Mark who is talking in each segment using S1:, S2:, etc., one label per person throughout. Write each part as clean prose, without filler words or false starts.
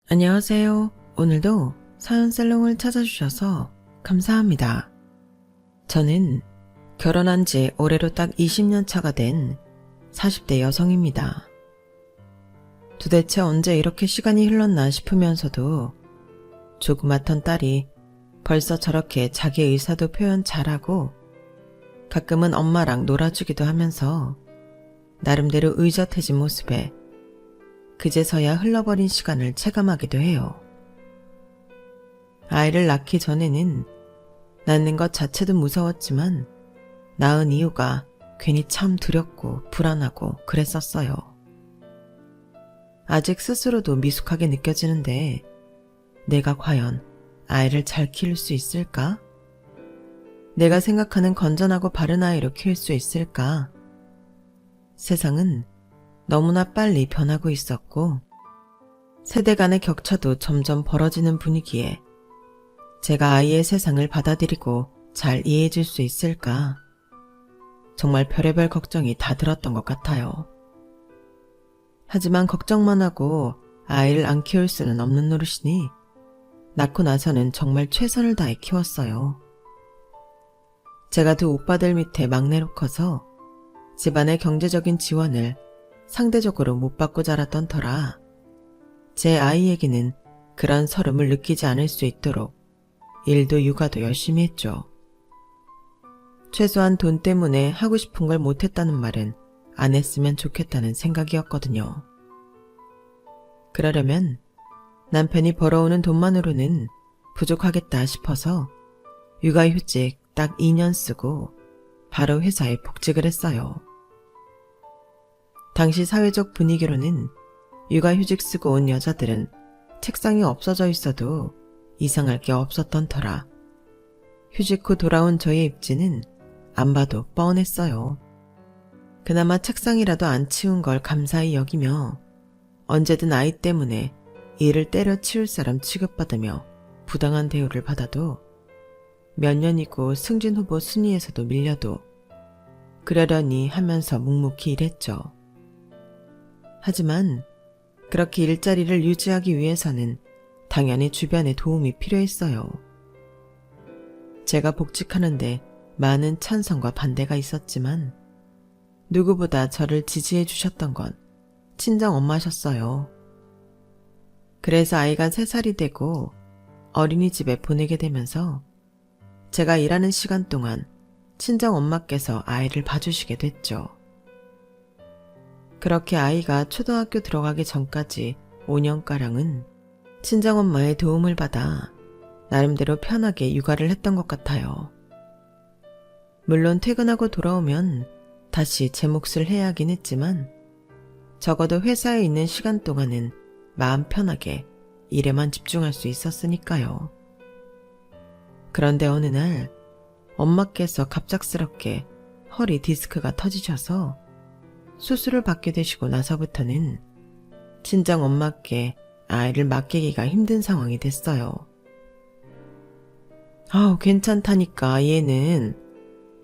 S1: 안녕하세요. 오늘도 사연살롱을 찾아주셔서 감사합니다. 저는 결혼한 지 올해로 딱 20년 차가 된 40대 여성입니다. 도대체 언제 이렇게 시간이 흘렀나 싶으면서도 조그맣던 딸이 벌써 저렇게 자기 의사도 표현 잘하고 가끔은 엄마랑 놀아주기도 하면서 나름대로 의젓해진 모습에 그제서야 흘러버린 시간을 체감하기도 해요. 아이를 낳기 전에는 낳는 것 자체도 무서웠지만 낳은 이유가 괜히 참 두렵고 불안하고 그랬었어요. 아직 스스로도 미숙하게 느껴지는데 내가 과연 아이를 잘 키울 수 있을까? 내가 생각하는 건전하고 바른 아이로 키울 수 있을까? 세상은 너무나 빨리 변하고 있었고 세대 간의 격차도 점점 벌어지는 분위기에 제가 아이의 세상을 받아들이고 잘 이해해 줄 수 있을까? 정말 별의별 걱정이 다 들었던 것 같아요. 하지만 걱정만 하고 아이를 안 키울 수는 없는 노릇이니 낳고 나서는 정말 최선을 다해 키웠어요. 제가 두 오빠들 밑에 막내로 커서 집안의 경제적인 지원을 상대적으로 못 받고 자랐던 터라 제 아이에게는 그런 서름을 느끼지 않을 수 있도록 일도 육아도 열심히 했죠. 최소한 돈 때문에 하고 싶은 걸 못했다는 말은 안 했으면 좋겠다는 생각이었거든요. 그러려면 남편이 벌어오는 돈만으로는 부족하겠다 싶어서 육아휴직 딱 2년 쓰고 바로 회사에 복직을 했어요. 당시 사회적 분위기로는 육아휴직 쓰고 온 여자들은 책상이 없어져 있어도 이상할 게 없었던 터라 휴직 후 돌아온 저의 입지는 안 봐도 뻔했어요. 그나마 책상이라도 안 치운 걸 감사히 여기며 언제든 아이 때문에 일을 때려치울 사람 취급받으며 부당한 대우를 받아도 몇 년이고 승진 후보 순위에서도 밀려도 그러려니 하면서 묵묵히 일했죠. 하지만 그렇게 일자리를 유지하기 위해서는 당연히 주변의 도움이 필요했어요. 제가 복직하는데 많은 찬성과 반대가 있었지만 누구보다 저를 지지해 주셨던 건 친정 엄마셨어요. 그래서 아이가 3살이 되고 어린이집에 보내게 되면서 제가 일하는 시간 동안 친정 엄마께서 아이를 봐주시게 됐죠. 그렇게 아이가 초등학교 들어가기 전까지 5년가량은 친정엄마의 도움을 받아 나름대로 편하게 육아를 했던 것 같아요. 물론 퇴근하고 돌아오면 다시 제 몫을 해야 하긴 했지만 적어도 회사에 있는 시간 동안은 마음 편하게 일에만 집중할 수 있었으니까요. 그런데 어느 날 엄마께서 갑작스럽게 허리 디스크가 터지셔서 수술을 받게 되시고 나서부터는 친정 엄마께 아이를 맡기기가 힘든 상황이 됐어요. 괜찮다니까 얘는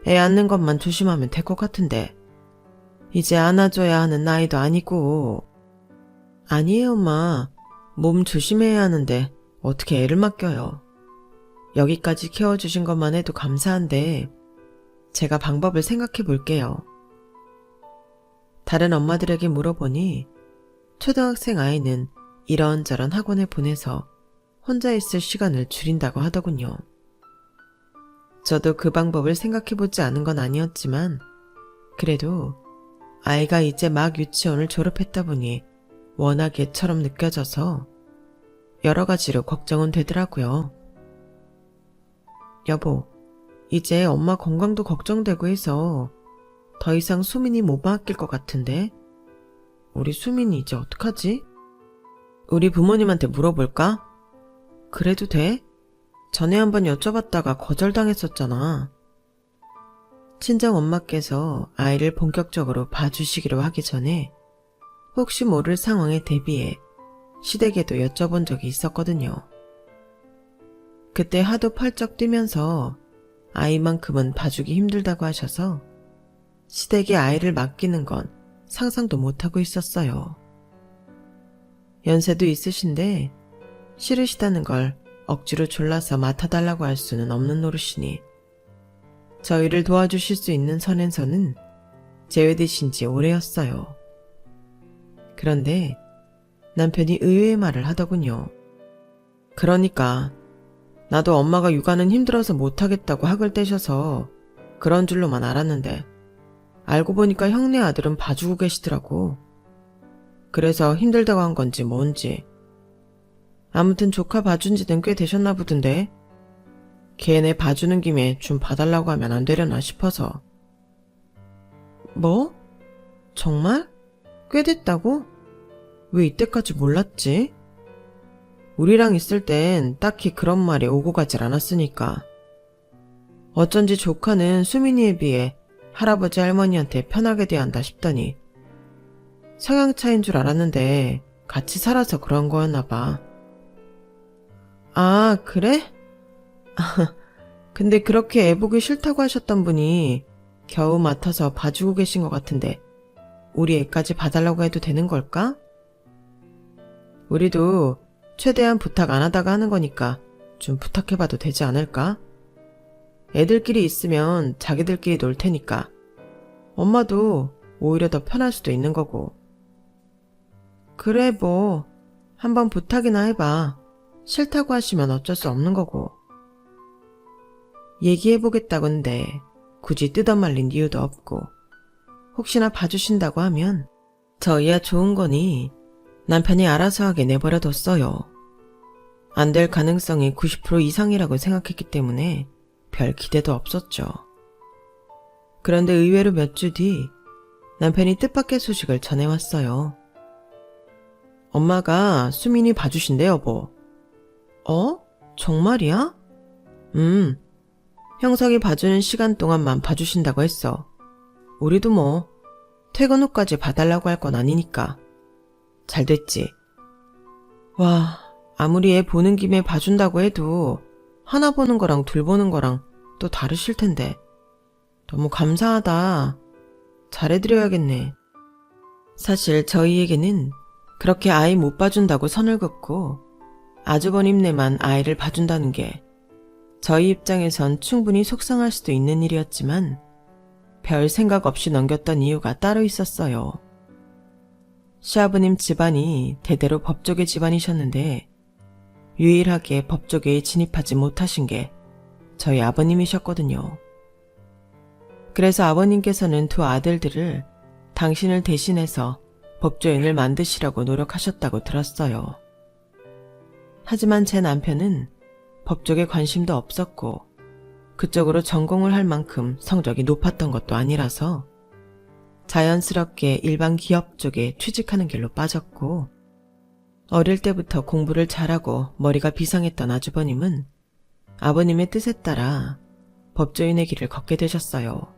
S1: 애 안는 것만 조심하면 될 것 같은데 이제 안아줘야 하는 나이도 아니고. 아니에요 엄마, 몸 조심해야 하는데 어떻게 애를 맡겨요. 여기까지 키워주신 것만 해도 감사한데 제가 방법을 생각해 볼게요. 다른 엄마들에게 물어보니 초등학생 아이는 이런저런 학원에 보내서 혼자 있을 시간을 줄인다고 하더군요. 저도 그 방법을 생각해보지 않은 건 아니었지만 그래도 아이가 이제 막 유치원을 졸업했다 보니 워낙 애처럼 느껴져서 여러 가지로 걱정은 되더라고요. 여보, 이제 엄마 건강도 걱정되고 해서 더 이상 수민이 못 맡길 것 같은데 우리 수민이 이제 어떡하지? 우리 부모님한테 물어볼까? 그래도 돼? 전에 한번 여쭤봤다가 거절당했었잖아. 친정 엄마께서 아이를 본격적으로 봐주시기로 하기 전에 혹시 모를 상황에 대비해 시댁에도 여쭤본 적이 있었거든요. 그때 하도 펄쩍 뛰면서 아이만큼은 봐주기 힘들다고 하셔서 시댁에 아이를 맡기는 건 상상도 못하고 있었어요. 연세도 있으신데 싫으시다는 걸 억지로 졸라서 맡아달라고 할 수는 없는 노릇이니 저희를 도와주실 수 있는 선에서는 제외되신 지 오래였어요. 그런데 남편이 의외의 말을 하더군요. 그러니까 나도 엄마가 육아는 힘들어서 못하겠다고 학을 떼셔서 그런 줄로만 알았는데 알고 보니까 형네 아들은 봐주고 계시더라고. 그래서 힘들다고 한 건지 뭔지. 아무튼 조카 봐준 지는 꽤 되셨나 보던데 걔네 봐주는 김에 좀 봐달라고 하면 안 되려나 싶어서. 뭐? 정말? 꽤 됐다고? 왜 이때까지 몰랐지? 우리랑 있을 땐 딱히 그런 말이 오고 가질 않았으니까. 어쩐지 조카는 수민이에 비해 할아버지 할머니한테 편하게 대한다 싶더니 성향 차이인 줄 알았는데 같이 살아서 그런 거였나 봐. 아, 그래? 근데 그렇게 애보기 싫다고 하셨던 분이 겨우 맡아서 봐주고 계신 것 같은데 우리 애까지 봐달라고 해도 되는 걸까? 우리도 최대한 부탁 안 하다가 하는 거니까 좀 부탁해봐도 되지 않을까? 애들끼리 있으면 자기들끼리 놀 테니까 엄마도 오히려 더 편할 수도 있는 거고. 그래 뭐 한번 부탁이나 해봐. 싫다고 하시면 어쩔 수 없는 거고. 얘기해보겠다건데 굳이 뜯어말린 이유도 없고 혹시나 봐주신다고 하면 저희야 좋은 거니 남편이 알아서 하게 내버려뒀어요. 안 될 가능성이 90% 이상이라고 생각했기 때문에 별 기대도 없었죠. 그런데 의외로 몇 주 뒤 남편이 뜻밖의 소식을 전해왔어요. 엄마가 수민이 봐주신대 여보. 어? 정말이야? 형석이 봐주는 시간 동안만 봐주신다고 했어. 우리도 뭐 퇴근 후까지 봐달라고 할 건 아니니까. 잘 됐지. 와, 아무리 애 보는 김에 봐준다고 해도 하나 보는 거랑 둘 보는 거랑 또 다르실 텐데. 너무 감사하다. 잘해드려야겠네. 사실 저희에게는 그렇게 아이 못 봐준다고 선을 긋고 아주버님네만 아이를 봐준다는 게 저희 입장에선 충분히 속상할 수도 있는 일이었지만 별 생각 없이 넘겼던 이유가 따로 있었어요. 시아버님 집안이 대대로 법조계 집안이셨는데 유일하게 법조계에 진입하지 못하신 게 저희 아버님이셨거든요. 그래서 아버님께서는 두 아들들을 당신을 대신해서 법조인을 만드시라고 노력하셨다고 들었어요. 하지만 제 남편은 법쪽에 관심도 없었고 그쪽으로 전공을 할 만큼 성적이 높았던 것도 아니라서 자연스럽게 일반 기업 쪽에 취직하는 길로 빠졌고 어릴 때부터 공부를 잘하고 머리가 비상했던 아주버님은 아버님의 뜻에 따라 법조인의 길을 걷게 되셨어요.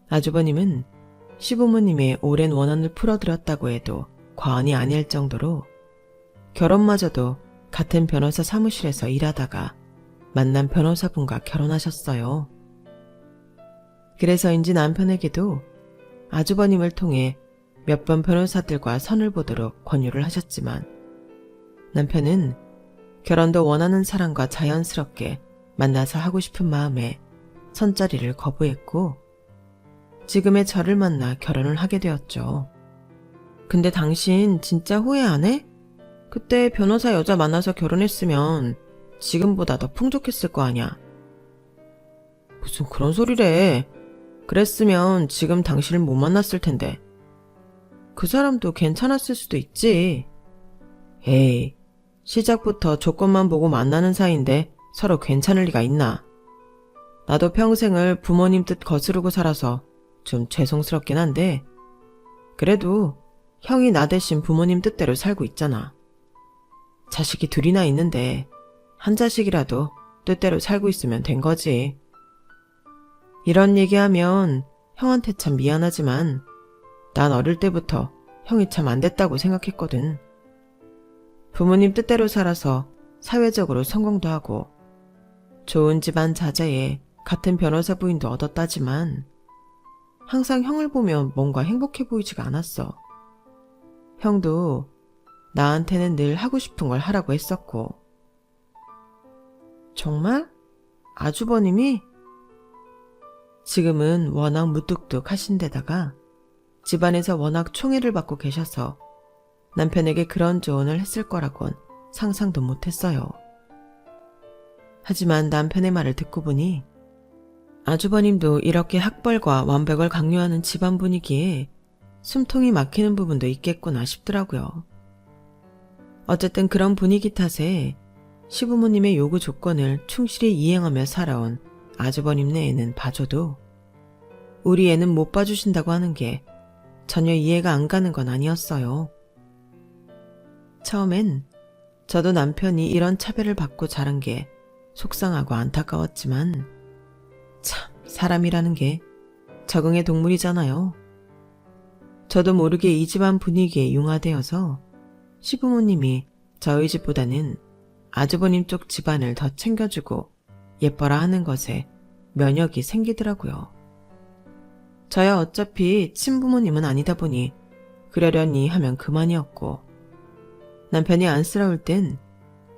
S1: 아주버님은 시부모님의 오랜 원한을 풀어드렸다고 해도 과언이 아닐 정도로 결혼마저도 같은 변호사 사무실에서 일하다가 만난 변호사분과 결혼하셨어요. 그래서인지 남편에게도 아주버님을 통해 몇 번 변호사들과 선을 보도록 권유를 하셨지만 남편은 결혼도 원하는 사람과 자연스럽게 만나서 하고 싶은 마음에 선자리를 거부했고 지금의 저를 만나 결혼을 하게 되었죠. 근데 당신 진짜 후회 안 해? 그때 변호사 여자 만나서 결혼했으면 지금보다 더 풍족했을 거 아냐. 무슨 그런 소리래. 그랬으면 지금 당신을 못 만났을 텐데. 그 사람도 괜찮았을 수도 있지. 에이, 시작부터 조건만 보고 만나는 사이인데 서로 괜찮을 리가 있나. 나도 평생을 부모님 뜻 거스르고 살아서 좀 죄송스럽긴 한데 그래도 형이 나 대신 부모님 뜻대로 살고 있잖아. 자식이 둘이나 있는데 한 자식이라도 뜻대로 살고 있으면 된 거지. 이런 얘기하면 형한테 참 미안하지만 난 어릴 때부터 형이 참 안 됐다고 생각했거든. 부모님 뜻대로 살아서 사회적으로 성공도 하고 좋은 집안 자제에 같은 변호사 부인도 얻었다지만 항상 형을 보면 뭔가 행복해 보이지가 않았어. 형도 나한테는 늘 하고 싶은 걸 하라고 했었고. 정말? 아주버님이? 지금은 워낙 무뚝뚝하신 데다가 집안에서 워낙 총애를 받고 계셔서 남편에게 그런 조언을 했을 거라곤 상상도 못했어요. 하지만 남편의 말을 듣고 보니 아주버님도 이렇게 학벌과 완벽을 강요하는 집안 분위기에 숨통이 막히는 부분도 있겠구나 싶더라고요. 어쨌든 그런 분위기 탓에 시부모님의 요구 조건을 충실히 이행하며 살아온 아주버님네 애는 봐줘도 우리 애는 못 봐주신다고 하는 게 전혀 이해가 안 가는 건 아니었어요. 처음엔 저도 남편이 이런 차별을 받고 자란 게 속상하고 안타까웠지만 참 사람이라는 게 적응의 동물이잖아요. 저도 모르게 이 집안 분위기에 융화되어서 시부모님이 저희 집보다는 아주버님 쪽 집안을 더 챙겨주고 예뻐라 하는 것에 면역이 생기더라고요. 저야 어차피 친부모님은 아니다 보니 그러려니 하면 그만이었고, 남편이 안쓰러울 땐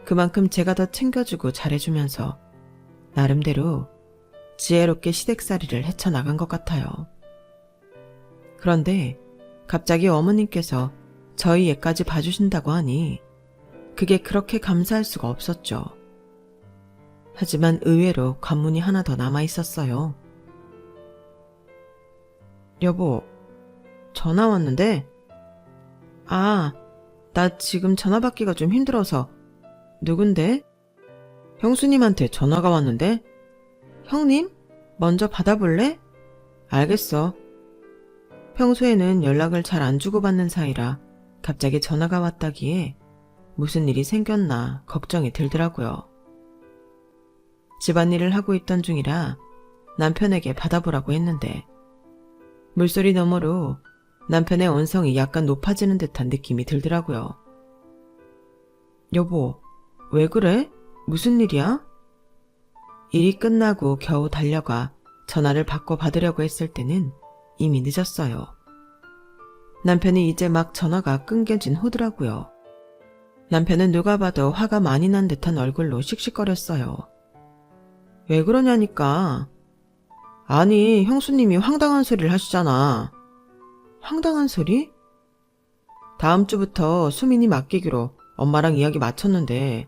S1: 그만큼 제가 더 챙겨주고 잘해주면서 나름대로 지혜롭게 시댁살이를 헤쳐나간 것 같아요. 그런데 갑자기 어머님께서 저희 애까지 봐주신다고 하니 그게 그렇게 감사할 수가 없었죠. 하지만 의외로 관문이 하나 더 남아있었어요. 여보, 전화 왔는데? 아, 나 지금 전화 받기가 좀 힘들어서. 누군데? 형수님한테 전화가 왔는데? 형님? 먼저 받아볼래? 알겠어. 평소에는 연락을 잘 안 주고받는 사이라 갑자기 전화가 왔다기에 무슨 일이 생겼나 걱정이 들더라고요. 집안일을 하고 있던 중이라 남편에게 받아보라고 했는데 물소리 너머로 남편의 언성이 약간 높아지는 듯한 느낌이 들더라고요. 여보, 왜 그래? 무슨 일이야? 일이 끝나고 겨우 달려가 전화를 바꿔 받으려고 했을 때는 이미 늦었어요. 남편이 이제 막 전화가 끊겨진 후더라고요. 남편은 누가 봐도 화가 많이 난 듯한 얼굴로 씩씩거렸어요. 왜 그러냐니까. 아니, 형수님이 황당한 소리를 하시잖아. 황당한 소리? 다음 주부터 수민이 맡기기로 엄마랑 이야기 마쳤는데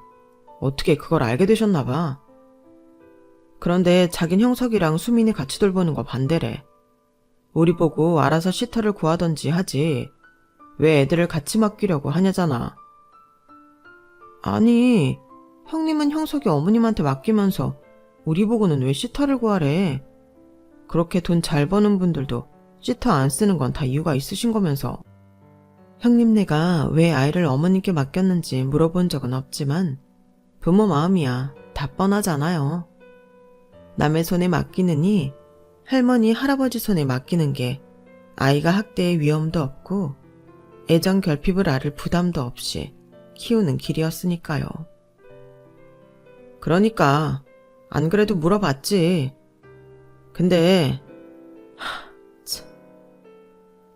S1: 어떻게 그걸 알게 되셨나 봐. 그런데 자긴 형석이랑 수민이 같이 돌보는 거 반대래. 우리 보고 알아서 시터를 구하던지 하지 왜 애들을 같이 맡기려고 하냐잖아. 아니, 형님은 형석이 어머님한테 맡기면서 우리 보고는 왜 시터를 구하래. 그렇게 돈 잘 버는 분들도 시터 안 쓰는 건 다 이유가 있으신 거면서. 형님네가 왜 아이를 어머님께 맡겼는지 물어본 적은 없지만 부모 마음이야 다 뻔하잖아요. 남의 손에 맡기느니 할머니, 할아버지 손에 맡기는 게 아이가 학대의 위험도 없고 애정 결핍을 앓을 부담도 없이 키우는 길이었으니까요. 그러니까 안 그래도 물어봤지. 근데 참,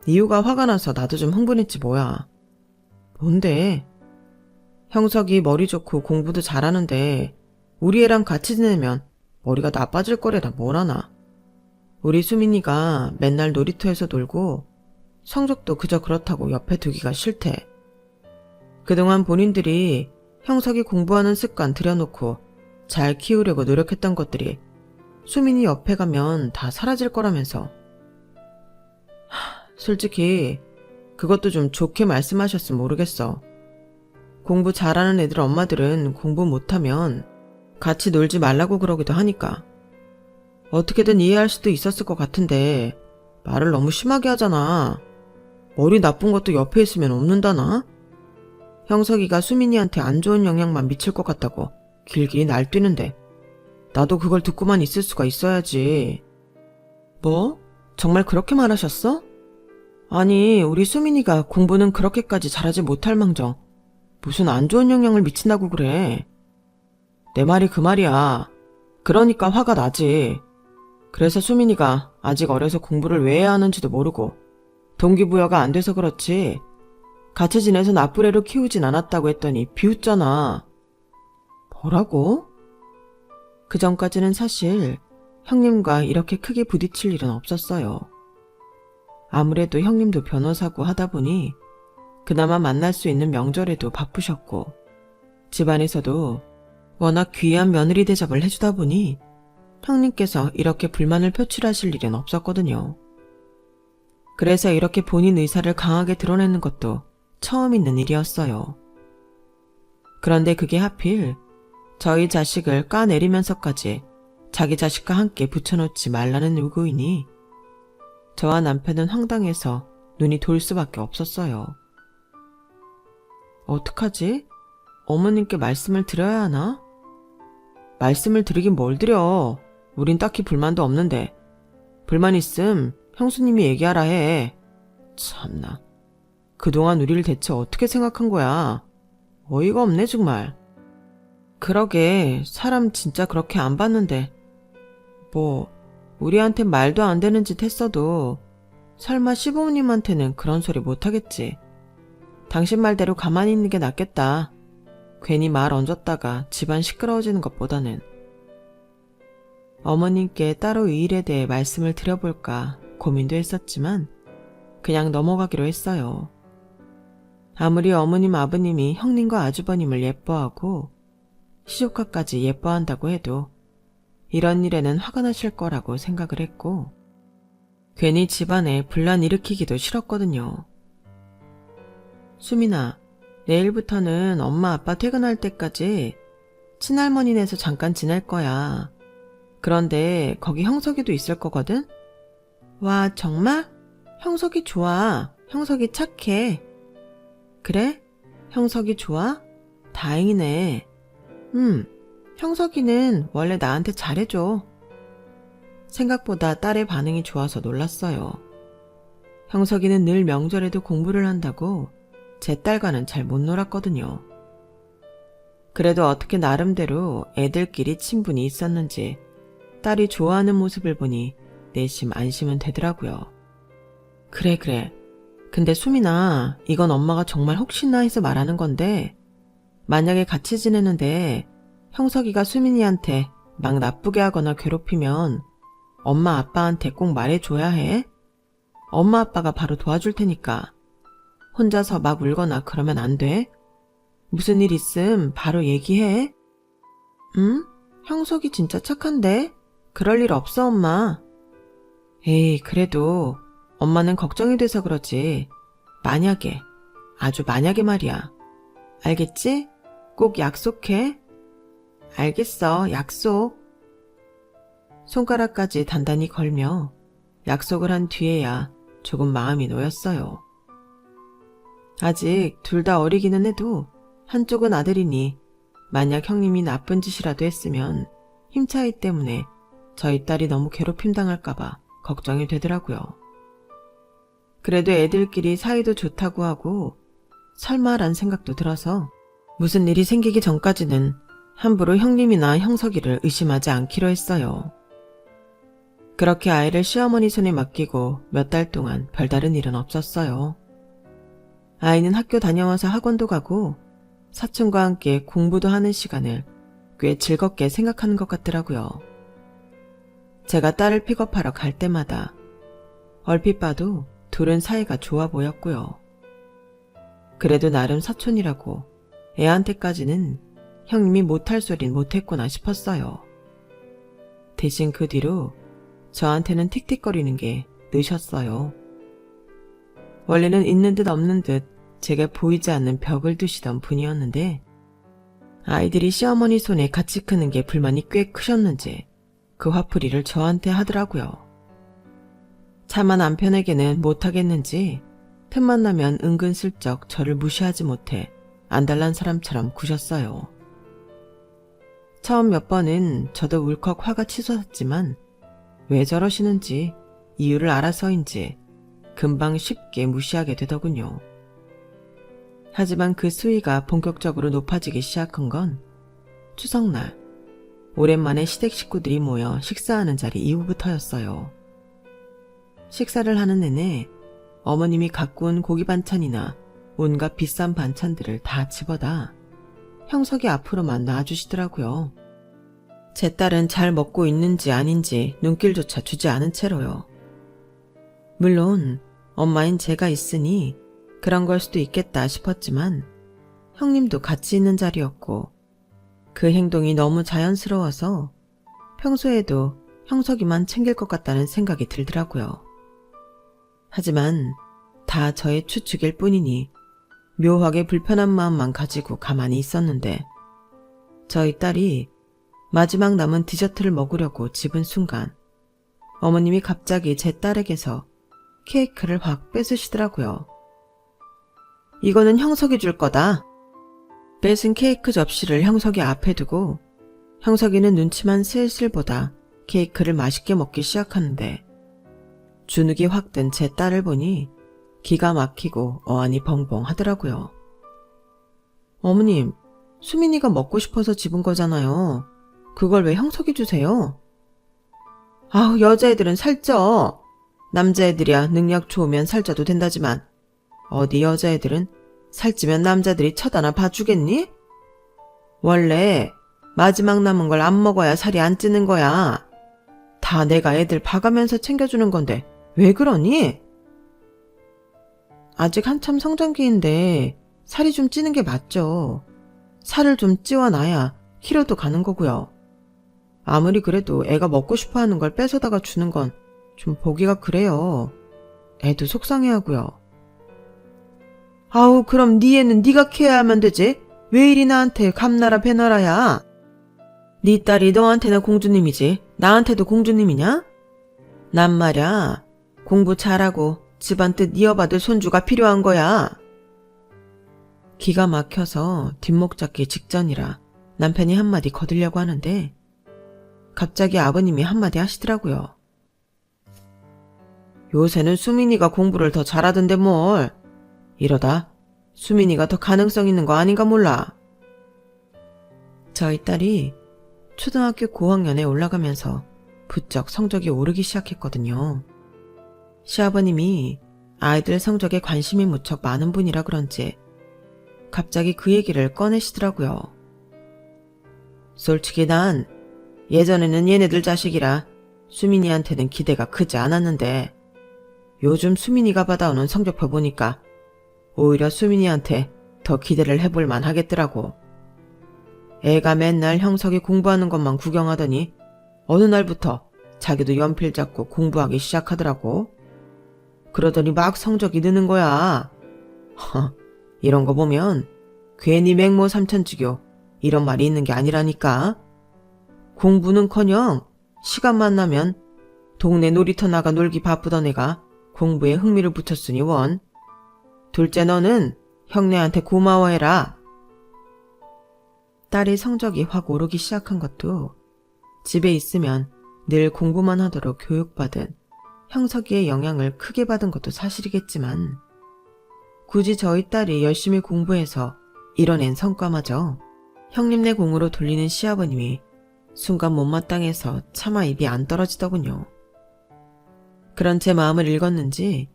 S1: 이유가 화가 나서 나도 좀 흥분했지 뭐야. 뭔데? 형석이 머리 좋고 공부도 잘하는데 우리 애랑 같이 지내면 머리가 나빠질 거래라 뭘 하나. 우리 수민이가 맨날 놀이터에서 놀고 성적도 그저 그렇다고 옆에 두기가 싫대. 그동안 본인들이 형석이 공부하는 습관 들여놓고 잘 키우려고 노력했던 것들이 수민이 옆에 가면 다 사라질 거라면서. 솔직히 그것도 좀 좋게 말씀하셨으면 모르겠어. 공부 잘하는 애들 엄마들은 공부 못하면 같이 놀지 말라고 그러기도 하니까. 어떻게든 이해할 수도 있었을 것 같은데 말을 너무 심하게 하잖아. 머리 나쁜 것도 옆에 있으면 없는다나? 형석이가 수민이한테 안 좋은 영향만 미칠 것 같다고 길길이 날뛰는데 나도 그걸 듣고만 있을 수가 있어야지. 뭐? 정말 그렇게 말하셨어? 아니, 우리 수민이가 공부는 그렇게까지 잘하지 못할 망정 무슨 안 좋은 영향을 미친다고 그래. 내 말이 그 말이야. 그러니까 화가 나지. 그래서 수민이가 아직 어려서 공부를 왜 해야 하는지도 모르고 동기부여가 안 돼서 그렇지 같이 지내서 나쁜 애로 키우진 않았다고 했더니 비웃잖아. 뭐라고? 그 전까지는 사실 형님과 이렇게 크게 부딪힐 일은 없었어요. 아무래도 형님도 변호사고 하다 보니 그나마 만날 수 있는 명절에도 바쁘셨고 집안에서도 워낙 귀한 며느리 대접을 해주다 보니 형님께서 이렇게 불만을 표출하실 일은 없었거든요. 그래서 이렇게 본인 의사를 강하게 드러내는 것도 처음 있는 일이었어요. 그런데 그게 하필 저희 자식을 까내리면서까지 자기 자식과 함께 붙여놓지 말라는 요구이니 저와 남편은 황당해서 눈이 돌 수밖에 없었어요. 어떡하지? 어머님께 말씀을 드려야 하나? 말씀을 드리긴 뭘 드려. 우린 딱히 불만도 없는데. 불만 있음 형수님이 얘기하라 해. 참나. 그동안 우리를 대체 어떻게 생각한 거야? 어이가 없네 정말. 그러게 사람 진짜 그렇게 안 봤는데 뭐 우리한테 말도 안 되는 짓 했어도 설마 시부모님한테는 그런 소리 못하겠지. 당신 말대로 가만히 있는 게 낫겠다. 괜히 말 얹었다가 집안 시끄러워지는 것보다는. 어머님께 따로 이 일에 대해 말씀을 드려볼까 고민도 했었지만 그냥 넘어가기로 했어요. 아무리 어머님 아버님이 형님과 아주버님을 예뻐하고 시조카까지 예뻐한다고 해도 이런 일에는 화가 나실 거라고 생각을 했고 괜히 집안에 분란 일으키기도 싫었거든요. 수민아, 내일부터는 엄마 아빠 퇴근할 때까지 친할머니네에서 잠깐 지낼 거야. 그런데 거기 형석이도 있을 거거든? 와, 정말? 형석이 좋아. 형석이 착해. 그래? 형석이 좋아? 다행이네. 형석이는 원래 나한테 잘해줘. 생각보다 딸의 반응이 좋아서 놀랐어요. 형석이는 늘 명절에도 공부를 한다고 제 딸과는 잘 못 놀았거든요. 그래도 어떻게 나름대로 애들끼리 친분이 있었는지 딸이 좋아하는 모습을 보니 내심 안심은 되더라고요. 그래. 근데 수민아, 이건 엄마가 정말 혹시나 해서 말하는 건데 만약에 같이 지내는데 형석이가 수민이한테 막 나쁘게 하거나 괴롭히면 엄마 아빠한테 꼭 말해줘야 해. 엄마 아빠가 바로 도와줄 테니까. 혼자서 막 울거나 그러면 안 돼. 무슨 일 있음 바로 얘기해. 응? 형석이 진짜 착한데? 그럴 일 없어 엄마. 에이, 그래도 엄마는 걱정이 돼서 그러지. 만약에, 아주 만약에 말이야. 알겠지? 꼭 약속해. 알겠어, 약속. 손가락까지 단단히 걸며 약속을 한 뒤에야 조금 마음이 놓였어요. 아직 둘 다 어리기는 해도 한쪽은 아들이니 만약 형님이 나쁜 짓이라도 했으면 힘 차이 때문에 저희 딸이 너무 괴롭힘 당할까봐 걱정이 되더라고요. 그래도 애들끼리 사이도 좋다고 하고 설마란 생각도 들어서 무슨 일이 생기기 전까지는 함부로 형님이나 형석이를 의심하지 않기로 했어요. 그렇게 아이를 시어머니 손에 맡기고 몇 달 동안 별다른 일은 없었어요. 아이는 학교 다녀와서 학원도 가고 사촌과 함께 공부도 하는 시간을 꽤 즐겁게 생각하는 것 같더라고요. 제가 딸을 픽업하러 갈 때마다 얼핏 봐도 둘은 사이가 좋아 보였고요. 그래도 나름 사촌이라고 애한테까지는 형님이 못할 소린 못했구나 싶었어요. 대신 그 뒤로 저한테는 틱틱거리는 게 느셨어요. 원래는 있는 듯 없는 듯 제게 보이지 않는 벽을 두시던 분이었는데 아이들이 시어머니 손에 같이 크는 게 불만이 꽤 크셨는지 그 화풀이를 저한테 하더라고요. 차마 남편에게는 못하겠는지 틈만 나면 은근슬쩍 저를 무시하지 못해 안달난 사람처럼 구셨어요. 처음 몇 번은 저도 울컥 화가 치솟았지만 왜 저러시는지 이유를 알아서인지 금방 쉽게 무시하게 되더군요. 하지만 그 수위가 본격적으로 높아지기 시작한 건 추석날 오랜만에 시댁 식구들이 모여 식사하는 자리 이후부터였어요. 식사를 하는 내내 어머님이 갖고 온 고기 반찬이나 온갖 비싼 반찬들을 다 집어다 형석이 앞으로만 놔주시더라고요. 제 딸은 잘 먹고 있는지 아닌지 눈길조차 주지 않은 채로요. 물론 엄마인 제가 있으니 그런 걸 수도 있겠다 싶었지만 형님도 같이 있는 자리였고 그 행동이 너무 자연스러워서 평소에도 형석이만 챙길 것 같다는 생각이 들더라고요. 하지만 다 저의 추측일 뿐이니 묘하게 불편한 마음만 가지고 가만히 있었는데 저희 딸이 마지막 남은 디저트를 먹으려고 집은 순간 어머님이 갑자기 제 딸에게서 케이크를 확 뺏으시더라고요. 이거는 형석이 줄 거다. 뺏은 케이크 접시를 형석이 앞에 두고 형석이는 눈치만 슬슬 보다 케이크를 맛있게 먹기 시작하는데 주눅이 확 든 제 딸을 보니 기가 막히고 어안이 벙벙 하더라고요. 어머님, 수민이가 먹고 싶어서 집은 거잖아요. 그걸 왜 형석이 주세요? 아우, 여자애들은 살쪄. 남자애들이야 능력 좋으면 살쪄도 된다지만 어디 여자애들은 살찌면 남자들이 쳐다나 봐주겠니? 원래 마지막 남은 걸 안 먹어야 살이 안 찌는 거야. 다 내가 애들 봐가면서 챙겨주는 건데 왜 그러니? 아직 한참 성장기인데 살이 좀 찌는 게 맞죠. 살을 좀 찌워놔야 키로도 가는 거고요. 아무리 그래도 애가 먹고 싶어하는 걸 뺏어다가 주는 건 좀 보기가 그래요. 애도 속상해하고요. 아우, 그럼 네 애는 네가 케어하면 되지. 왜 이리 나한테 감나라 배나라야. 네 딸이 너한테나 공주님이지 나한테도 공주님이냐? 난 말야 공부 잘하고 집안 뜻 이어받을 손주가 필요한 거야. 기가 막혀서 뒷목 잡기 직전이라 남편이 한마디 거들려고 하는데 갑자기 아버님이 한마디 하시더라고요. 요새는 수민이가 공부를 더 잘하던데 뭘. 이러다 수민이가 더 가능성 있는 거 아닌가 몰라. 저희 딸이 초등학교 고학년에 올라가면서 부쩍 성적이 오르기 시작했거든요. 시아버님이 아이들 성적에 관심이 무척 많은 분이라 그런지 갑자기 그 얘기를 꺼내시더라고요. 솔직히 난 예전에는 얘네들 자식이라 수민이한테는 기대가 크지 않았는데 요즘 수민이가 받아오는 성적표 보니까 오히려 수민이한테 더 기대를 해볼 만 하겠더라고. 애가 맨날 형석이 공부하는 것만 구경하더니 어느 날부터 자기도 연필 잡고 공부하기 시작하더라고. 그러더니 막 성적이 느는 거야. 이런 거 보면 괜히 맹모 삼천지교 이런 말이 있는 게 아니라니까. 공부는커녕 시간만 나면 동네 놀이터 나가 놀기 바쁘던 애가 공부에 흥미를 붙였으니 원. 둘째 너는 형네한테 고마워해라. 딸이 성적이 확 오르기 시작한 것도 집에 있으면 늘 공부만 하도록 교육받은 형석이의 영향을 크게 받은 것도 사실이겠지만 굳이 저희 딸이 열심히 공부해서 이뤄낸 성과마저 형님네 공으로 돌리는 시아버님이 순간 못마땅해서 차마 입이 안 떨어지더군요. 그런 제 마음을 읽었는지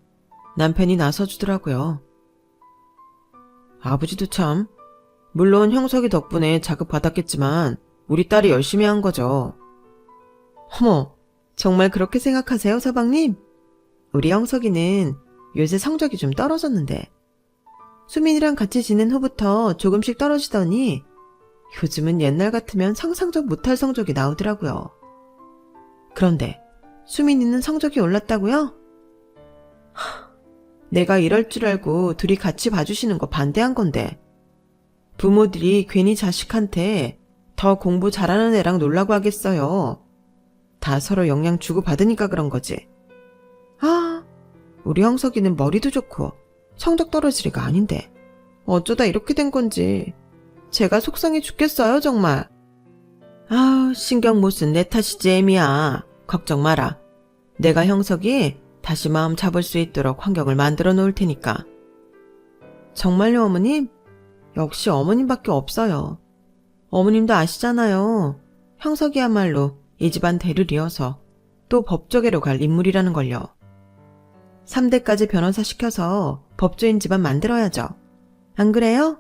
S1: 남편이 나서주더라고요. 아버지도 참, 물론 형석이 덕분에 자극받았겠지만 우리 딸이 열심히 한 거죠. 어머, 정말 그렇게 생각하세요, 서방님? 우리 형석이는 요새 성적이 좀 떨어졌는데 수민이랑 같이 지낸 후부터 조금씩 떨어지더니 요즘은 옛날 같으면 상상도 못할 성적이 나오더라고요. 그런데 수민이는 성적이 올랐다고요? 내가 이럴 줄 알고 둘이 같이 봐주시는 거 반대한 건데 부모들이 괜히 자식한테 더 공부 잘하는 애랑 놀라고 하겠어요. 다 서로 영향 주고 받으니까 그런 거지. 아, 우리 형석이는 머리도 좋고 성적 떨어지리가 아닌데 어쩌다 이렇게 된 건지 제가 속상해 죽겠어요 정말. 아우, 신경 못 쓴 내 탓이지 애미야. 걱정 마라. 내가 형석이 다시 마음 잡을 수 있도록 환경을 만들어 놓을 테니까. 정말요 어머님? 역시 어머님밖에 없어요. 어머님도 아시잖아요. 형석이야말로 이 집안 대를 이어서 또 법조계로 갈 인물이라는 걸요. 3대까지 변호사 시켜서 법조인 집안 만들어야죠. 안 그래요?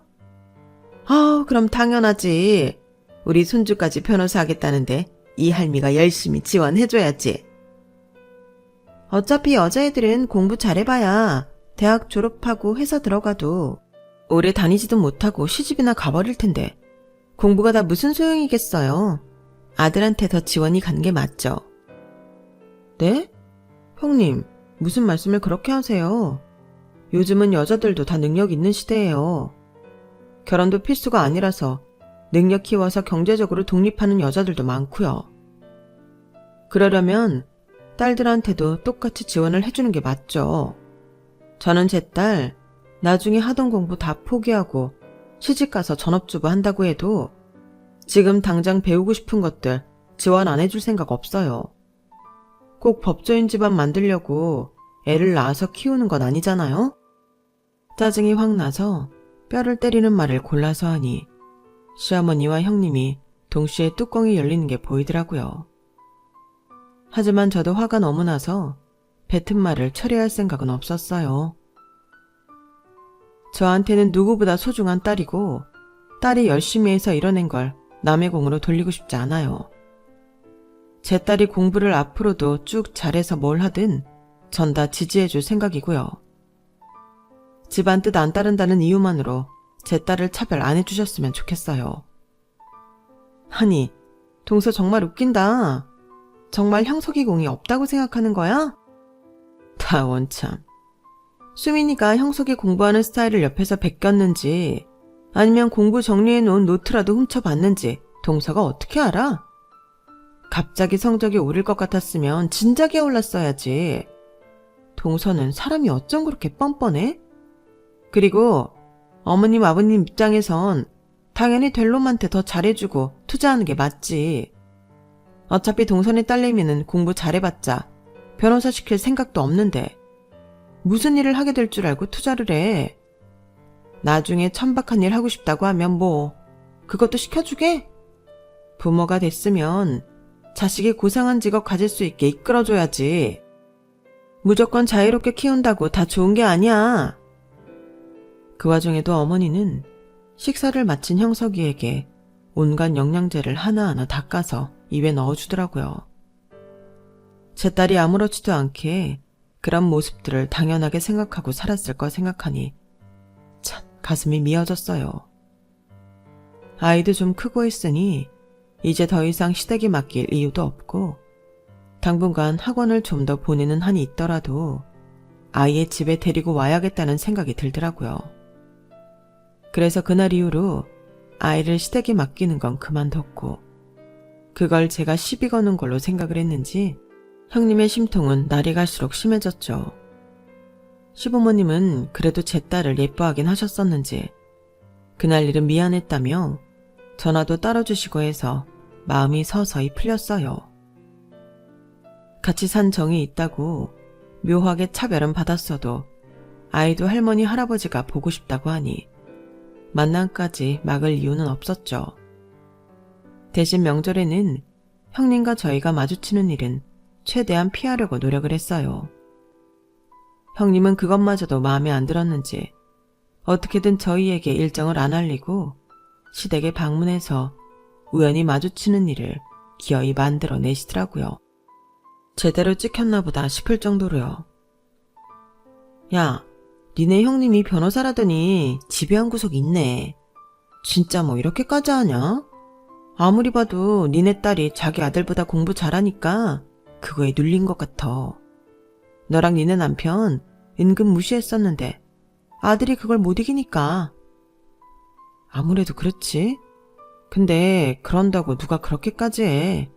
S1: 그럼 당연하지. 우리 손주까지 변호사 하겠다는데 이 할미가 열심히 지원해줘야지. 어차피 여자애들은 공부 잘해봐야 대학 졸업하고 회사 들어가도 오래 다니지도 못하고 시집이나 가버릴 텐데 공부가 다 무슨 소용이겠어요. 아들한테 더 지원이 가는 게 맞죠. 네? 형님, 무슨 말씀을 그렇게 하세요? 요즘은 여자들도 다 능력 있는 시대예요. 결혼도 필수가 아니라서 능력 키워서 경제적으로 독립하는 여자들도 많고요. 그러려면 딸들한테도 똑같이 지원을 해주는 게 맞죠. 저는 제 딸 나중에 하던 공부 다 포기하고 시집가서 전업주부 한다고 해도 지금 당장 배우고 싶은 것들 지원 안 해줄 생각 없어요. 꼭 법조인 집안 만들려고 애를 낳아서 키우는 건 아니잖아요? 짜증이 확 나서 뼈를 때리는 말을 골라서 하니 시어머니와 형님이 동시에 뚜껑이 열리는 게 보이더라고요. 하지만 저도 화가 너무 나서 뱉은 말을 처리할 생각은 없었어요. 저한테는 누구보다 소중한 딸이고 딸이 열심히 해서 이뤄낸 걸 남의 공으로 돌리고 싶지 않아요. 제 딸이 공부를 앞으로도 쭉 잘해서 뭘 하든 전 다 지지해줄 생각이고요. 집안 뜻 안 따른다는 이유만으로 제 딸을 차별 안 해주셨으면 좋겠어요. 아니, 동서 정말 웃긴다. 정말 형석이 공이 없다고 생각하는 거야? 다 원참. 수민이가 형석이 공부하는 스타일을 옆에서 베꼈는지 아니면 공부 정리해놓은 노트라도 훔쳐봤는지 동서가 어떻게 알아? 갑자기 성적이 오를 것 같았으면 진작에 올랐어야지. 동서는 사람이 어쩜 그렇게 뻔뻔해? 그리고 어머님 아버님 입장에선 당연히 될 놈한테 더 잘해주고 투자하는 게 맞지. 어차피 동선의 딸내미는 공부 잘해봤자 변호사 시킬 생각도 없는데 무슨 일을 하게 될 줄 알고 투자를 해. 나중에 천박한 일 하고 싶다고 하면 뭐 그것도 시켜주게? 부모가 됐으면 자식이 고상한 직업 가질 수 있게 이끌어줘야지. 무조건 자유롭게 키운다고 다 좋은 게 아니야. 그 와중에도 어머니는 식사를 마친 형석이에게 온갖 영양제를 하나하나 닦아서 입에 넣어주더라고요. 제 딸이 아무렇지도 않게 그런 모습들을 당연하게 생각하고 살았을 거 생각하니 참 가슴이 미어졌어요. 아이도 좀 크고 있으니 이제 더 이상 시댁에 맡길 이유도 없고 당분간 학원을 좀 더 보내는 한이 있더라도 아이의 집에 데리고 와야겠다는 생각이 들더라고요. 그래서 그날 이후로 아이를 시댁에 맡기는 건 그만뒀고 그걸 제가 시비 거는 걸로 생각을 했는지 형님의 심통은 날이 갈수록 심해졌죠. 시부모님은 그래도 제 딸을 예뻐하긴 하셨었는지 그날 일은 미안했다며 전화도 따로주시고 해서 마음이 서서히 풀렸어요. 같이 산 정이 있다고 묘하게 차별은 받았어도 아이도 할머니 할아버지가 보고 싶다고 하니 만남까지 막을 이유는 없었죠. 대신 명절에는 형님과 저희가 마주치는 일은 최대한 피하려고 노력을 했어요. 형님은 그것마저도 마음에 안 들었는지 어떻게든 저희에게 일정을 안 알리고 시댁에 방문해서 우연히 마주치는 일을 기어이 만들어내시더라고요. 제대로 찍혔나 보다 싶을 정도로요. 야, 니네 형님이 변호사라더니 집에 한 구석 있네. 진짜 뭐 이렇게까지 하냐? 아무리 봐도 니네 딸이 자기 아들보다 공부 잘하니까 그거에 눌린 것 같아. 너랑 니네 남편 은근 무시했었는데 아들이 그걸 못 이기니까. 아무래도 그렇지. 근데 그런다고 누가 그렇게까지 해.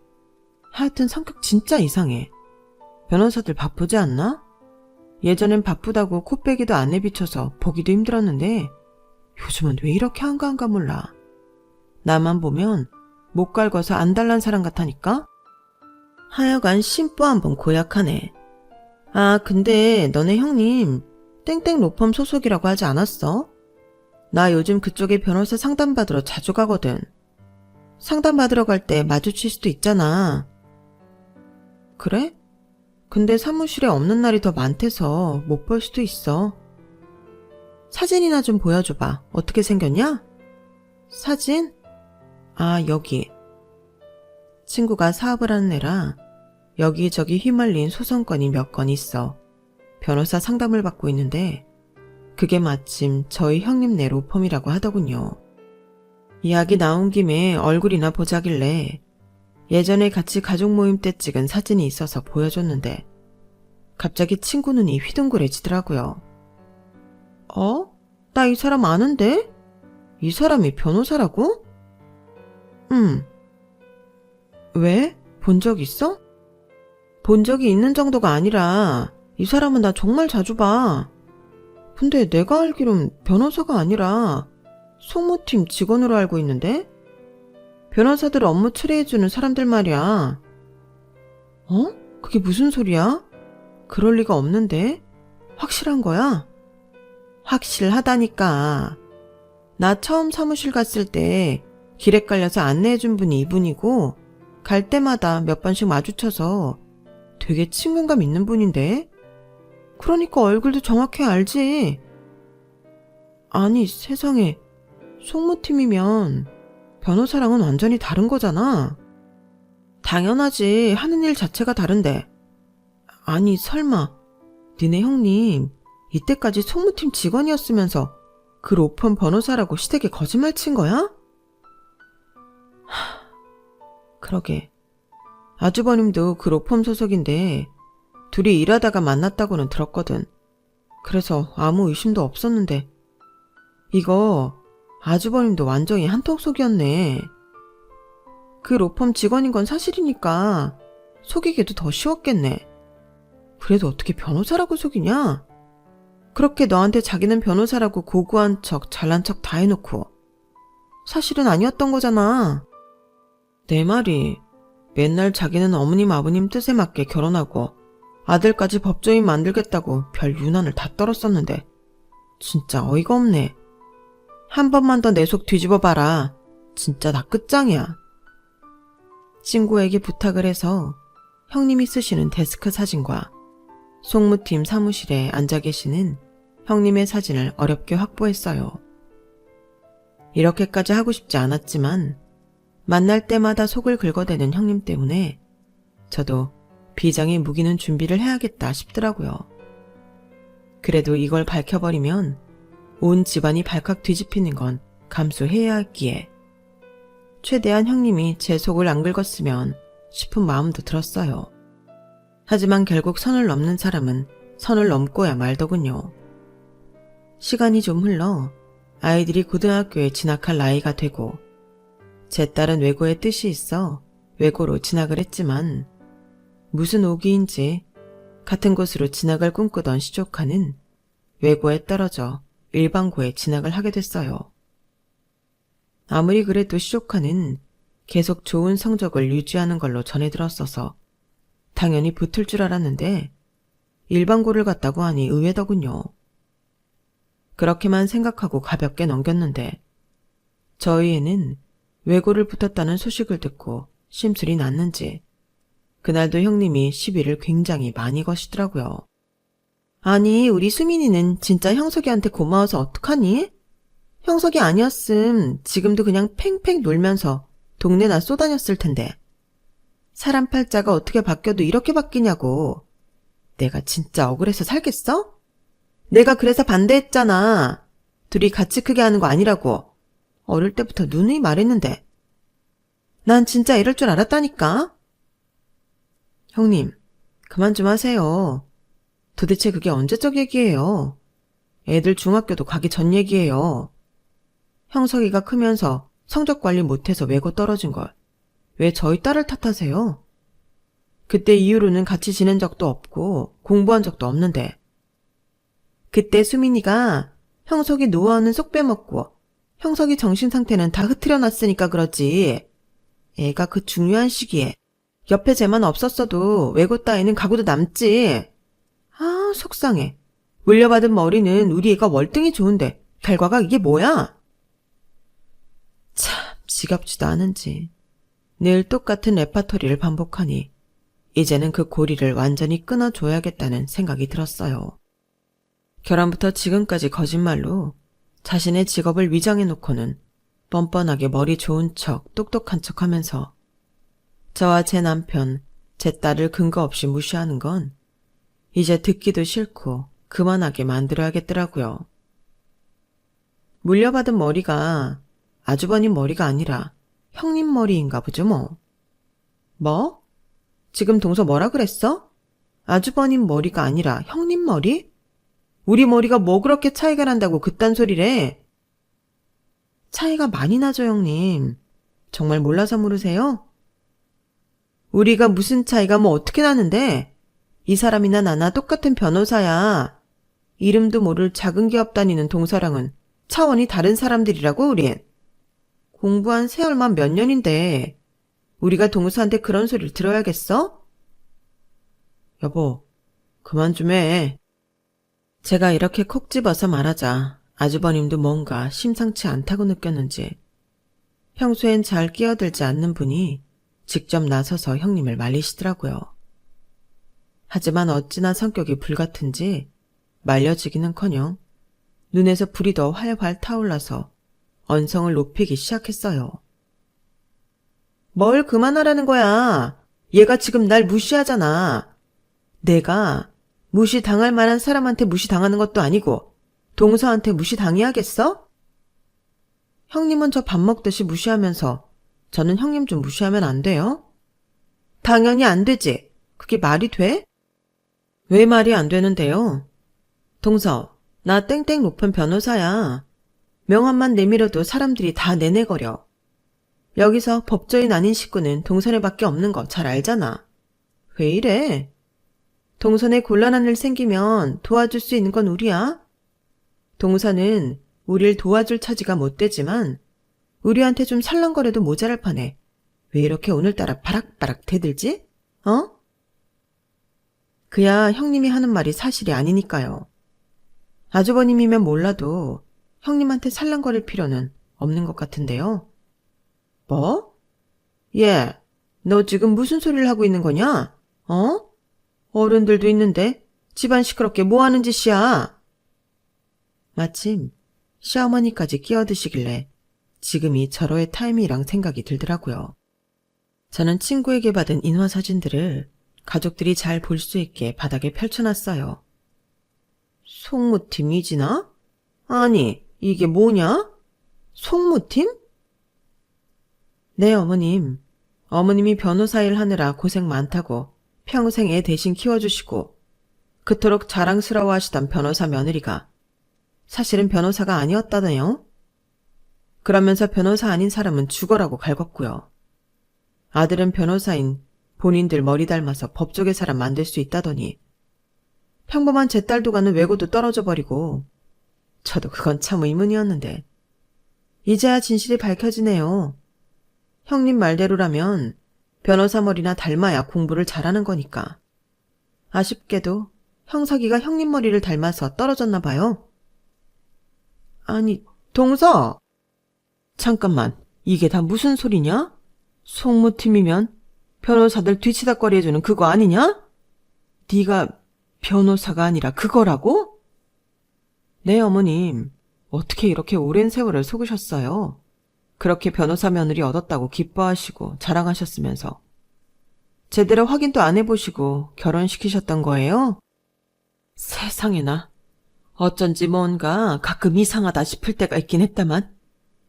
S1: 하여튼 성격 진짜 이상해. 변호사들 바쁘지 않나? 예전엔 바쁘다고 코빼기도 안 내비쳐서 보기도 힘들었는데 요즘은 왜 이렇게 한가한가 몰라. 나만 보면 못 갈궈서 안달난 사람 같다니까? 하여간 심보 한번 고약하네. 아, 근데 너네 형님 땡땡 로펌 소속이라고 하지 않았어? 나 요즘 그쪽에 변호사 상담받으러 자주 가거든. 상담받으러 갈 때 마주칠 수도 있잖아. 그래? 근데 사무실에 없는 날이 더 많대서 못 볼 수도 있어. 사진이나 좀 보여줘봐. 어떻게 생겼냐? 사진? 아, 여기. 친구가 사업을 하는 애라 여기저기 휘말린 소송건이 몇 건 있어. 변호사 상담을 받고 있는데 그게 마침 저희 형님네 로펌이라고 하더군요. 이야기 나온 김에 얼굴이나 보자길래 예전에 같이 가족 모임 때 찍은 사진이 있어서 보여줬는데 갑자기 친구 눈이 휘둥그레지더라고요. 나 이 사람 아는데? 이 사람이 변호사라고? 왜? 본 적 있어? 본 적이 있는 정도가 아니라 이 사람은 나 정말 자주 봐. 근데 내가 알기론 변호사가 아니라 송무팀 직원으로 알고 있는데? 변호사들 업무 처리해주는 사람들 말이야. 그게 무슨 소리야? 그럴 리가 없는데? 확실한 거야? 확실하다니까. 나 처음 사무실 갔을 때 길에 깔려서 안내해준 분이 이분이고 갈 때마다 몇 번씩 마주쳐서 되게 친근감 있는 분인데? 그러니까 얼굴도 정확히 알지. 아니 세상에, 송무팀이면 변호사랑은 완전히 다른 거잖아. 당연하지, 하는 일 자체가 다른데. 아니 설마 니네 형님 이때까지 송무팀 직원이었으면서 그 로펌 변호사라고 시댁에 거짓말 친 거야? 그러게. 아주버님도 그 로펌 소속인데 둘이 일하다가 만났다고는 들었거든. 그래서 아무 의심도 없었는데 이거 아주버님도 완전히 한턱속이었네. 그 로펌 직원인 건 사실이니까 속이기도 더 쉬웠겠네. 그래도 어떻게 변호사라고 속이냐? 그렇게 너한테 자기는 변호사라고 고고한 척 잘난 척 다 해놓고 사실은 아니었던 거잖아. 내 말이 맨날 자기는 어머님 아버님 뜻에 맞게 결혼하고 아들까지 법조인 만들겠다고 별 유난을 다 떨었었는데 진짜 어이가 없네. 한 번만 더 내 속 뒤집어봐라. 진짜 나 끝장이야. 친구에게 부탁을 해서 형님이 쓰시는 데스크 사진과 송무팀 사무실에 앉아 계시는 형님의 사진을 어렵게 확보했어요. 이렇게까지 하고 싶지 않았지만 만날 때마다 속을 긁어대는 형님 때문에 저도 비장의 무기는 준비를 해야겠다 싶더라고요. 그래도 이걸 밝혀버리면 온 집안이 발칵 뒤집히는 건 감수해야 했기에 최대한 형님이 제 속을 안 긁었으면 싶은 마음도 들었어요. 하지만 결국 선을 넘는 사람은 선을 넘고야 말더군요. 시간이 좀 흘러 아이들이 고등학교에 진학할 나이가 되고 제 딸은 외고에 뜻이 있어 외고로 진학을 했지만 무슨 오기인지 같은 곳으로 진학을 꿈꾸던 시조카는 외고에 떨어져 일반고에 진학을 하게 됐어요. 아무리 그래도 시조카는 계속 좋은 성적을 유지하는 걸로 전해 들었어서 당연히 붙을 줄 알았는데 일반고를 갔다고 하니 의외더군요. 그렇게만 생각하고 가볍게 넘겼는데 저희 애는 외고를 붙었다는 소식을 듣고 심술이 났는지 그날도 형님이 시비를 굉장히 많이 거시더라고요. 아니 우리 수민이는 진짜 형석이한테 고마워서 어떡하니? 형석이 아니었음 지금도 그냥 팽팽 놀면서 동네나 쏘다녔을 텐데 사람 팔자가 어떻게 바뀌어도 이렇게 바뀌냐고. 내가 진짜 억울해서 살겠어? 내가 그래서 반대했잖아. 둘이 같이 크게 하는 거 아니라고. 어릴 때부터 누누이 말했는데. 난 진짜 이럴 줄 알았다니까. 형님, 그만 좀 하세요. 도대체 그게 언제적 얘기예요? 애들 중학교도 가기 전 얘기예요. 형석이가 크면서 성적 관리 못해서 외고 떨어진 걸 왜 저희 딸을 탓하세요? 그때 이후로는 같이 지낸 적도 없고 공부한 적도 없는데 그때 수민이가 형석이 노하우는 쏙 빼먹고 형석이 정신상태는 다 흐트려 놨으니까 그렇지. 애가 그 중요한 시기에 옆에 쟤만 없었어도 외고 따위는 가고도 남지. 아 속상해. 물려받은 머리는 우리 애가 월등히 좋은데 결과가 이게 뭐야? 참 지겹지도 않은지 늘 똑같은 레파토리를 반복하니 이제는 그 고리를 완전히 끊어줘야겠다는 생각이 들었어요. 결혼부터 지금까지 거짓말로 자신의 직업을 위장해놓고는 뻔뻔하게 머리 좋은 척, 똑똑한 척 하면서 저와 제 남편, 제 딸을 근거 없이 무시하는 건 이제 듣기도 싫고 그만하게 만들어야겠더라고요. 물려받은 머리가 아주버님 머리가 아니라 형님 머리인가 보죠 뭐. 뭐? 지금 동서 뭐라 그랬어? 아주버님 머리가 아니라 형님 머리? 우리 머리가 뭐 그렇게 차이가 난다고 그딴 소리래? 차이가 많이 나죠, 형님. 정말 몰라서 물으세요? 우리가 무슨 차이가 뭐 어떻게 나는데? 이 사람이나 나나 똑같은 변호사야. 이름도 모를 작은 기업 다니는 동서랑은 차원이 다른 사람들이라고, 우린. 공부한 세월만 몇 년인데 우리가 동서한테 그런 소리를 들어야겠어? 여보, 그만 좀 해. 제가 이렇게 콕 집어서 말하자 아주버님도 뭔가 심상치 않다고 느꼈는지 평소엔 잘 끼어들지 않는 분이 직접 나서서 형님을 말리시더라고요. 하지만 어찌나 성격이 불같은지 말려지기는커녕 눈에서 불이 더 활활 타올라서 언성을 높이기 시작했어요. 뭘 그만하라는 거야. 얘가 지금 날 무시하잖아. 내가 무시당할 만한 사람한테 무시당하는 것도 아니고 동서한테 무시당해야겠어? 형님은 저 밥 먹듯이 무시하면서 저는 형님 좀 무시하면 안 돼요? 당연히 안 되지. 그게 말이 돼? 왜 말이 안 되는데요? 동서, 나 땡땡 높은 변호사야. 명함만 내밀어도 사람들이 다 내내거려. 여기서 법조인 아닌 식구는 동선에밖에 없는 거 잘 알잖아. 왜 이래? 동선에 곤란한 일 생기면 도와줄 수 있는 건 우리야. 동선은 우릴 도와줄 처지가 못 되지만 우리한테 좀 살랑거려도 모자랄 판에 왜 이렇게 오늘따라 바락바락 대들지? 어? 그야 형님이 하는 말이 사실이 아니니까요. 아주버님이면 몰라도 형님한테 살랑거릴 필요는 없는 것 같은데요. 뭐? 얘, 너 지금 무슨 소리를 하고 있는 거냐? 어? 어른들도 있는데 집안 시끄럽게 뭐 하는 짓이야? 마침 시어머니까지 끼어드시길래 지금이 절호의 타이밍이랑 생각이 들더라고요. 저는 친구에게 받은 인화사진들을 가족들이 잘 볼 수 있게 바닥에 펼쳐놨어요. 송무팀 이지나? 아니, 이게 뭐냐? 송무팀? 네, 어머님. 어머님이 변호사 일 하느라 고생 많다고 평생 애 대신 키워주시고 그토록 자랑스러워 하시던 변호사 며느리가 사실은 변호사가 아니었다네요. 그러면서 변호사 아닌 사람은 죽어라고 갈궜고요. 아들은 변호사인 본인들 머리 닮아서 법조계 사람 만들 수 있다더니 평범한 제 딸도 가는 외고도 떨어져 버리고 저도 그건 참 의문이었는데 이제야 진실이 밝혀지네요. 형님 말대로라면 변호사 머리나 닮아야 공부를 잘하는 거니까. 아쉽게도 형석이가 형님 머리를 닮아서 떨어졌나 봐요. 아니, 동서! 잠깐만, 이게 다 무슨 소리냐? 송무팀이면 변호사들 뒤치다꺼리 해주는 그거 아니냐? 네가 변호사가 아니라 그거라고? 네, 어머님. 어떻게 이렇게 오랜 세월을 속으셨어요? 그렇게 변호사 며느리 얻었다고 기뻐하시고 자랑하셨으면서 제대로 확인도 안 해보시고 결혼시키셨던 거예요? 세상에나. 어쩐지 뭔가 가끔 이상하다 싶을 때가 있긴 했다만.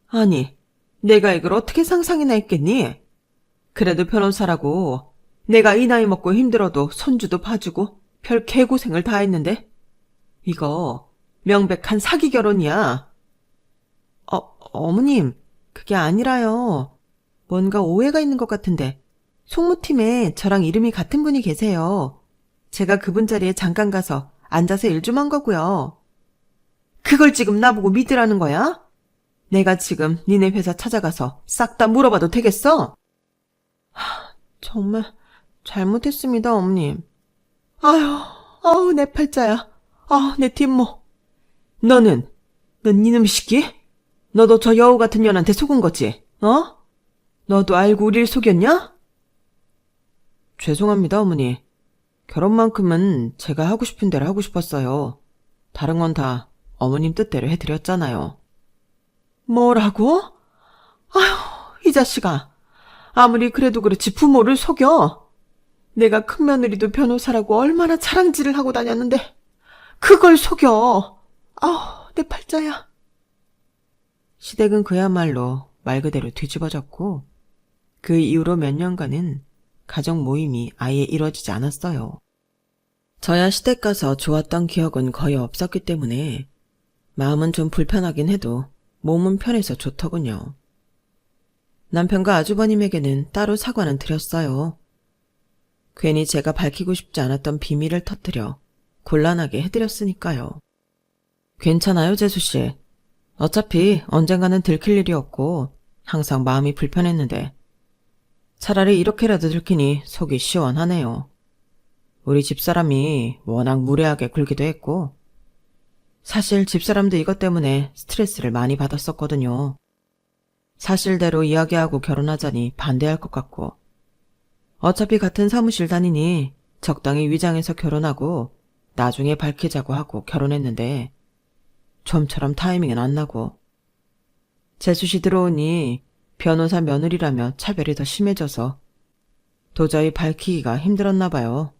S1: 아니, 내가 이걸 어떻게 상상이나 했겠니? 그래도 변호사라고 내가 이 나이 먹고 힘들어도 손주도 봐주고 별 개고생을 다 했는데 이거 명백한 사기 결혼이야. 어머님, 그게 아니라요. 뭔가 오해가 있는 것 같은데 송무팀에 저랑 이름이 같은 분이 계세요. 제가 그분 자리에 잠깐 가서 앉아서 일 좀 한 거고요. 그걸 지금 나보고 믿으라는 거야? 내가 지금 니네 회사 찾아가서 싹 다 물어봐도 되겠어? 정말 잘못했습니다, 어머님. 아유, 내 팔자야. 내 뒷목. 넌 이놈 시끼? 너도 저 여우 같은 년한테 속은 거지, 어? 너도 알고 우릴 속였냐? 죄송합니다, 어머니. 결혼만큼은 제가 하고 싶은 대로 하고 싶었어요. 다른 건 다 어머님 뜻대로 해드렸잖아요. 뭐라고? 아휴, 이 자식아. 아무리 그래도 그렇지 부모를 속여. 내가 큰며느리도 변호사라고 얼마나 자랑질을 하고 다녔는데 그걸 속여. 아우, 내 팔자야. 시댁은 그야말로 말 그대로 뒤집어졌고 그 이후로 몇 년간은 가족 모임이 아예 이루어지지 않았어요. 저야 시댁 가서 좋았던 기억은 거의 없었기 때문에 마음은 좀 불편하긴 해도 몸은 편해서 좋더군요. 남편과 아주버님에게는 따로 사과는 드렸어요. 괜히 제가 밝히고 싶지 않았던 비밀을 터뜨려 곤란하게 해드렸으니까요. 괜찮아요, 재수씨. 어차피 언젠가는 들킬 일이 없고 항상 마음이 불편했는데 차라리 이렇게라도 들키니 속이 시원하네요. 우리 집사람이 워낙 무례하게 굴기도 했고 사실 집사람도 이것 때문에 스트레스를 많이 받았었거든요. 사실대로 이야기하고 결혼하자니 반대할 것 같고 어차피 같은 사무실 다니니 적당히 위장해서 결혼하고 나중에 밝히자고 하고 결혼했는데 좀처럼 타이밍은 안 나고 재수씨 들어오니 변호사 며느리라며 차별이 더 심해져서 도저히 밝히기가 힘들었나 봐요.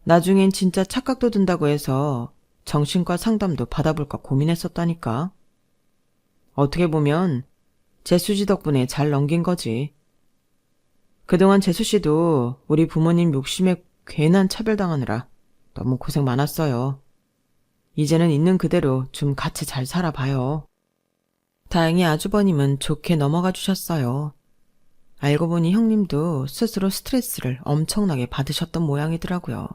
S1: 나중엔 진짜 착각도 든다고 해서 정신과 상담도 받아볼까 고민했었다니까. 어떻게 보면 재수씨 덕분에 잘 넘긴 거지. 그동안 재수씨도 우리 부모님 욕심에 괜한 차별당하느라 너무 고생 많았어요. 이제는 있는 그대로 좀 같이 잘 살아봐요. 다행히 아주버님은 좋게 넘어가 주셨어요. 알고 보니 형님도 스스로 스트레스를 엄청나게 받으셨던 모양이더라고요.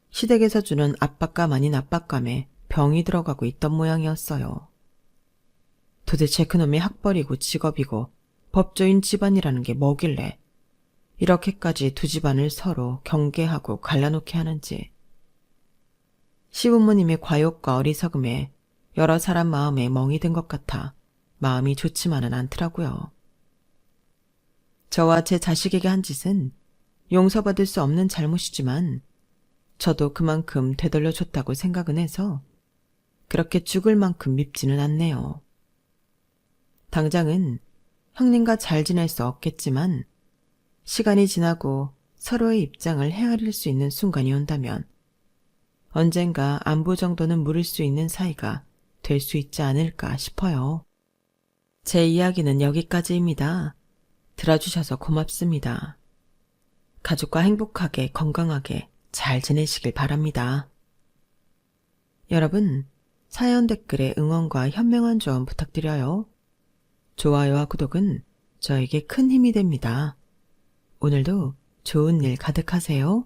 S1: 시댁에서 주는 압박감 아닌 압박감에 병이 들어가고 있던 모양이었어요. 도대체 그놈의 학벌이고 직업이고 법조인 집안이라는 게 뭐길래 이렇게까지 두 집안을 서로 경계하고 갈라놓게 하는지. 시부모님의 과욕과 어리석음에 여러 사람 마음에 멍이 든 것 같아 마음이 좋지만은 않더라고요. 저와 제 자식에게 한 짓은 용서받을 수 없는 잘못이지만 저도 그만큼 되돌려줬다고 생각은 해서 그렇게 죽을 만큼 밉지는 않네요. 당장은 형님과 잘 지낼 수 없겠지만 시간이 지나고 서로의 입장을 헤아릴 수 있는 순간이 온다면 언젠가 안부 정도는 물을 수 있는 사이가 될 수 있지 않을까 싶어요. 제 이야기는 여기까지입니다. 들어주셔서 고맙습니다. 가족과 행복하게 건강하게 잘 지내시길 바랍니다. 여러분, 사연 댓글에 응원과 현명한 조언 부탁드려요. 좋아요와 구독은 저에게 큰 힘이 됩니다. 오늘도 좋은 일 가득하세요.